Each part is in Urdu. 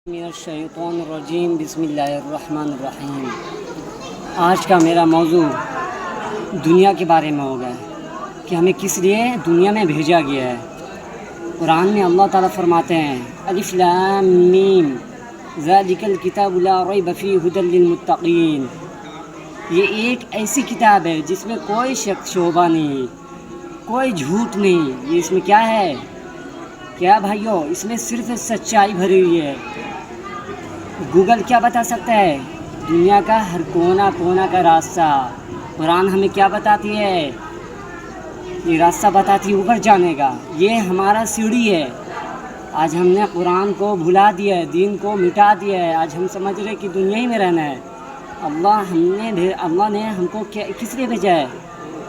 من الشیطان الرجیم بسم اللہ الرحمن الرحیم۔ آج کا میرا موضوع دنیا کے بارے میں ہوگا کہ ہمیں کس لیے دنیا میں بھیجا گیا ہے۔ قرآن میں اللہ تعالیٰ فرماتے ہیں الف لام میم ذالک الکتاب لا ریب فیہ ھدی للمتقین۔ یہ ایک ایسی کتاب ہے جس میں کوئی شک شبہ نہیں، کوئی جھوٹ نہیں۔ یہ اس میں کیا ہے؟ کیا بھائیو، اس میں صرف سچائی بھری ہوئی ہے۔ گوگل کیا بتا سکتا ہے؟ دنیا کا ہر کونا کونا کا راستہ۔ قرآن ہمیں کیا بتاتی ہے؟ یہ راستہ بتاتی ہے اوپر جانے کا۔ یہ ہمارا سیڑھی ہے۔ آج ہم نے قرآن کو بھلا دیا ہے، دین کو مٹا دیا ہے۔ آج ہم سمجھ رہے کہ دنیا ہی میں رہنا ہے۔ اللہ نے ہم کو کس لیے بھیجا ہے؟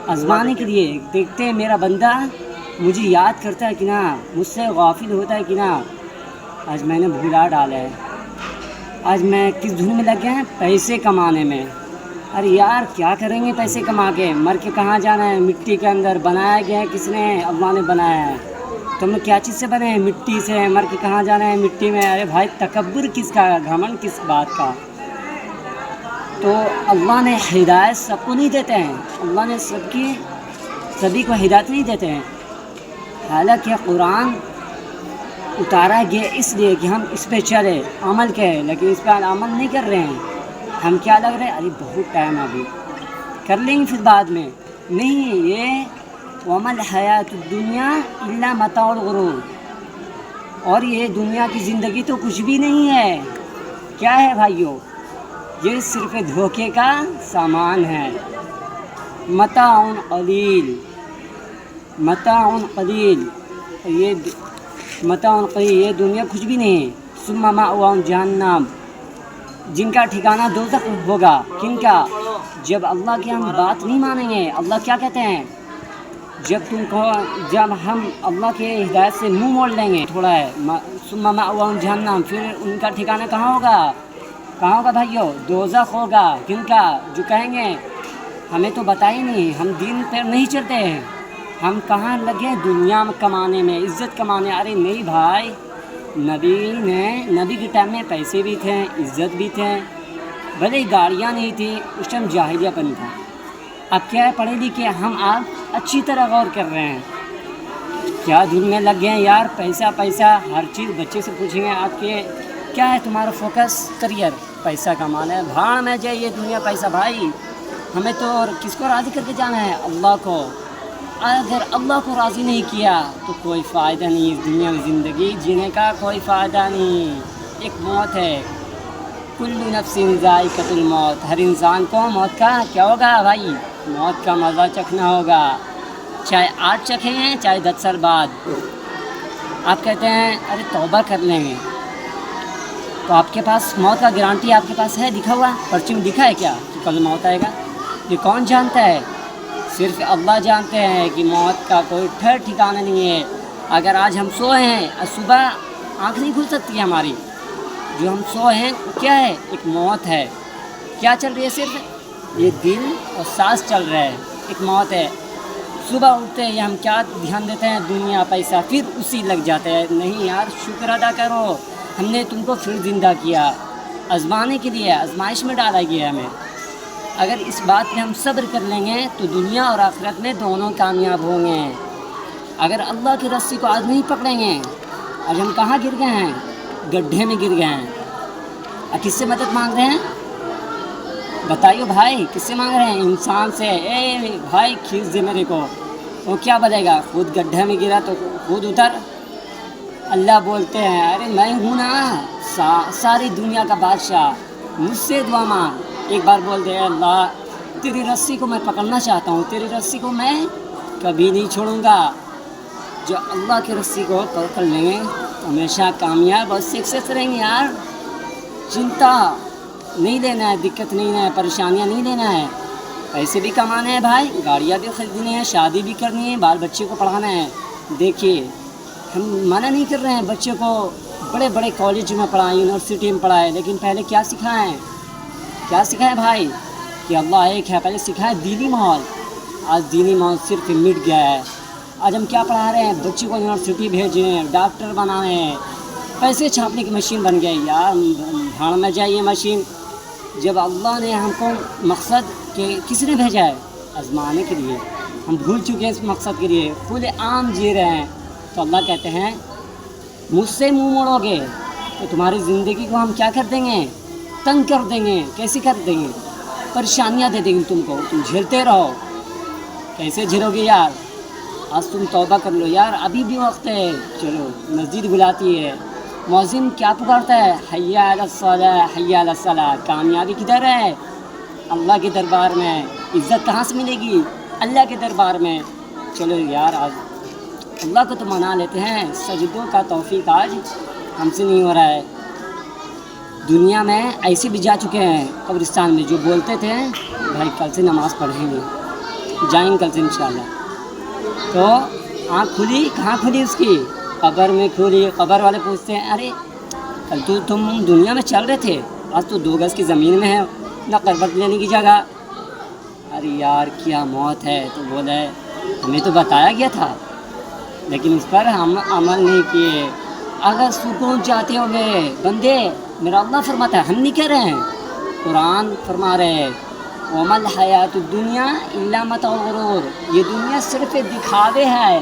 آزمانے کے لیے۔ دیکھتے ہیں میرا بندہ مجھے یاد کرتا ہے کہ نہ، مجھ سے غافل ہوتا ہے کہ نہ۔ آج میں نے بھلا ڈالا ہے۔ آج میں کس دھن میں لگ گیا ہے؟ پیسے کمانے میں۔ ارے یار کیا کریں گے پیسے کما کے؟ مر کے کہاں جانا ہے؟ مٹی کے اندر بنایا گیا ہے، کس نے؟ اللہ نے بنایا ہے۔ تم لوگ کیا چیز سے بنے ہیں؟ مٹی سے۔ مر کے کہاں جانا ہے؟ مٹی میں۔ ارے بھائی تکبر کس کا، گھمنڈ کس بات کا؟ تو اللہ نے ہدایت سب کو نہیں دیتے ہیں۔ اللہ نے سبھی کو ہدایت نہیں دیتے ہیں۔ حالانکہ قرآن اتارا گیا اس لیے کہ ہم اس پہ چلے، عمل کریں، لیکن اس پہ عمل نہیں کر رہے ہیں۔ ہم کیا لگ رہے ہیں؟ ارے بہت ٹائم ابھی کر لیں گے، پھر بعد میں نہیں۔ یہ وَمَا الْحَيَاةُ الدُّنْيَا إِلَّا مَتَاعُ الْغُرُورِ۔ اور یہ دنیا کی زندگی تو کچھ بھی نہیں ہے۔ کیا ہے بھائیو؟ یہ صرف دھوکے کا سامان ہے۔ متاع قلیل، متاع قلیل، یہ متاع قلیل، یہ دنیا کچھ بھی نہیں ہے۔ ثم مأواہم جہنم، جن کا ٹھکانہ دوزخ ہوگا۔ کن کا؟ جب اللہ کی ہم بات نہیں مانیں گے۔ اللہ کیا کہتے ہیں؟ جب ہم اللہ کے ہدایت سے منہ موڑ لیں گے، تھوڑا ہے، ثم مأواہم جہنم، پھر ان کا ٹھکانہ کہاں ہوگا؟ کہاں ہوگا بھائیو؟ دوزخ ہوگا۔ کن کا؟ جو کہیں گے ہمیں تو بتا ہی نہیں، ہم دین پہ نہیں چلتے ہیں، ہم کہاں لگے دنیا میں کمانے میں، عزت کمانے۔ ارے نہیں بھائی، نبی کے ٹائم میں پیسے بھی تھے، عزت بھی تھے، بھلے گاڑیاں نہیں تھیں، اس ٹائم جاہلیہ پن تھا۔ اب کیا ہے؟ پڑھے لکھے ہم آپ اچھی طرح غور کر رہے ہیں۔ کیا دھن میں لگ گئے ہیں یار؟ پیسہ پیسہ ہر چیز۔ بچے سے پوچھیں گے آپ کے کیا ہے تمہارا فوکس؟ کریئر، پیسہ کمانا ہے۔ بھاڑ میں جائیے دنیا پیسہ بھائی۔ ہمیں تو کس کو راضی کر کے جانا ہے؟ اللہ کو۔ اگر اللہ کو راضی نہیں کیا تو کوئی فائدہ نہیں، اس دنیا میں زندگی جینے کا کوئی فائدہ نہیں۔ ایک موت ہے، کل نفس ذائقۃ الموت، ہر انسان کو موت کا کیا ہوگا بھائی؟ موت کا مزہ چکھنا ہوگا، چاہے آج چکھیں چاہے 10 سال بعد۔ آپ کہتے ہیں ارے توبہ کر لیں گے، تو آپ کے پاس موت کا گارنٹی آپ کے پاس ہے؟ دکھا ہوا پرچی میں دکھا ہے کیا کہ کل موت آئے گا؟ یہ کون جانتا ہے؟ صرف اللہ جانتے ہیں کہ موت کا کوئی ٹھہر ٹھکانہ نہیں ہے۔ اگر آج ہم سوئے ہیں، صبح آنکھ نہیں کھل سکتی ہے ہماری۔ جو ہم سوئے ہیں کیا ہے؟ ایک موت ہے۔ کیا چل رہی ہے؟ صرف یہ دل اور سانس چل رہا ہے، ایک موت ہے۔ صبح اٹھتے ہیں ہم کیا دھیان دیتے ہیں؟ دنیا پیسہ، پھر اسی لگ جاتے ہیں۔ نہیں یار، شکر ادا کرو، ہم نے تم کو پھر زندہ کیا، آزمانے کے لیے، آزمائش میں ڈالا گیا ہمیں۔ اگر اس بات پہ ہم صبر کر لیں گے تو دنیا اور آخرت میں دونوں کامیاب ہوں گے۔ اگر اللہ کی رسی کو آج نہیں پکڑیں گے، آج ہم کہاں گر گئے ہیں؟ گڈھے میں گر گئے ہیں۔ اور کس سے مدد مانگ رہے ہیں؟ بتائیے بھائی، کس سے مانگ رہے ہیں؟ انسان سے۔ اے بھائی کھینچ دے میرے کو، وہ کیا بولے گا؟ خود گڈھے میں گرا تو خود اتر۔ اللہ بولتے ہیں ارے میں ہوں نا ساری دنیا کا بادشاہ، مجھ سے دعا مانگ۔ ایک بار بول دے اللہ تیری رسی کو میں پکڑنا چاہتا ہوں، تیری رسی کو میں کبھی نہیں چھوڑوں گا۔ جو اللہ کی رسی کو پکڑ لیں گے ہمیشہ کامیاب اور سکسیس رہیں گے یار۔ چنتا نہیں لینا ہے، دقت نہیں لینا ہے، پریشانیاں نہیں لینا ہے۔ پیسے بھی کمانے ہیں بھائی، گاڑیاں بھی خریدنی ہیں، شادی بھی کرنی ہے، بال بچے کو پڑھانا ہے۔ دیکھیے ہم منع نہیں کر رہے ہیں بچے کو بڑے بڑے کالج میں پڑھائیں، یونیورسٹی میں پڑھائیں، لیکن پہلے کیا سکھائیں؟ کیا سکھائیں بھائی؟ کہ اللہ ایک ہے۔ پہلے سکھائیں دینی ماحول۔ آج دینی ماحول صرف مٹ گیا ہے۔ آج ہم کیا پڑھا رہے ہیں؟ بچے کو یونیورسٹی بھیجیں، ڈاکٹر بنائیں، پیسے چھاپنے کی مشین بن گئی یار، بھاڑ میں جائے یہ مشین۔ جب اللہ نے ہم کو مقصد کہ کس نے بھیجا ہے؟ آزمانے کے لیے۔ ہم بھول چکے ہیں اس مقصد کے لیے، کھلے عام جی رہے ہیں، تو اللہ کہتے ہیں مجھ سے منہ موڑو گے تو تمہاری زندگی کو ہم کیا کر دیں گے؟ تنگ کر دیں گے۔ کیسے کر دیں گے؟ پریشانیاں دے دیں گے تم کو، تم جھیلتے رہو۔ کیسے جھیلو گے یار؟ آج تم توبہ کر لو یار، ابھی بھی وقت ہے۔ چلو مسجد بلاتی ہے، مؤذن کیا پکارتا ہے؟ حی علی الصلاۃ، حی علی الصلاۃ۔ کامیابی کدھر ہے؟ اللہ کے دربار میں۔ عزت کہاں سے ملے گی؟ اللہ کے دربار میں۔ چلو یار آج اللہ کو تو منا لیتے ہیں، سجدوں کا توفیق آج ہم سے نہیں ہو رہا ہے۔ دنیا میں ایسے بھی جا چکے ہیں قبرستان میں جو بولتے تھے بھائی کل سے نماز پڑھیں گے، جائیں گے کل سے انشاءاللہ، تو آنکھ کھلی کہاں کھلی اس کی؟ قبر میں کھلی۔ قبر والے پوچھتے ہیں ارے کل تو تم دنیا میں چل رہے تھے، آج تو 2 گز کی زمین میں ہے نہ قبر لینے کی جگہ۔ ارے یار کیا موت ہے؟ تو بولا ہے ہمیں تو بتایا گیا تھا لیکن اس پر ہم عمل نہیں کیے۔ اگر سکون چاہتے ہو میرے بندے، میرا اللہ فرماتا ہے، ہم نہیں کہہ رہے ہیں، قرآن فرما رہے ہیں وَمَا الْحَيَاةُ الدُّنْيَا إِلَّا مَتَاعُ الْغُرُورِ۔ یہ دنیا صرف دکھاوے ہے،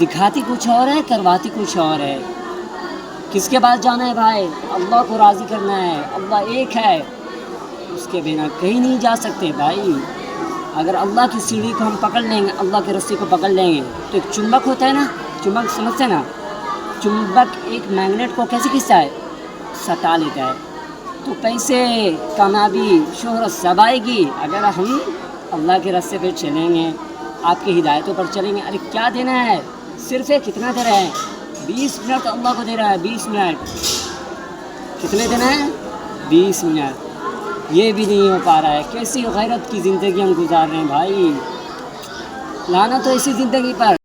دکھاتی کچھ اور ہے، کرواتی کچھ اور ہے۔ کس کے پاس جانا ہے بھائی؟ اللہ کو راضی کرنا ہے۔ اللہ ایک ہے، اس کے بنا کہیں نہیں جا سکتے بھائی۔ اگر اللہ کی سیڑھی کو ہم پکڑ لیں گے، اللہ کے رسی کو پکڑ لیں گے تو ایک چمبک ہوتا ہے نا، چمبک سمجھتے ہیں نا، چمبک ایک میگنیٹ کو کیسے کھینچتا ہے؟ سٹا لیتا ہے۔ تو پیسے، کامیابی، شہرت سب آئے گی اگر ہم اللہ کے راستے پہ چلیں گے، آپ کی ہدایتوں پر چلیں گے۔ ارے کیا دینا ہے؟ صرف کتنا دے رہے ہیں؟ 20 منٹ اللہ کو دے رہا ہے، 20 منٹ۔ کتنے دینا ہے؟ 20 منٹ۔ یہ بھی نہیں ہو پا رہا ہے۔ کیسی غیرت کی زندگی ہم گزار رہے ہیں بھائی، لانا تو اسی زندگی پر۔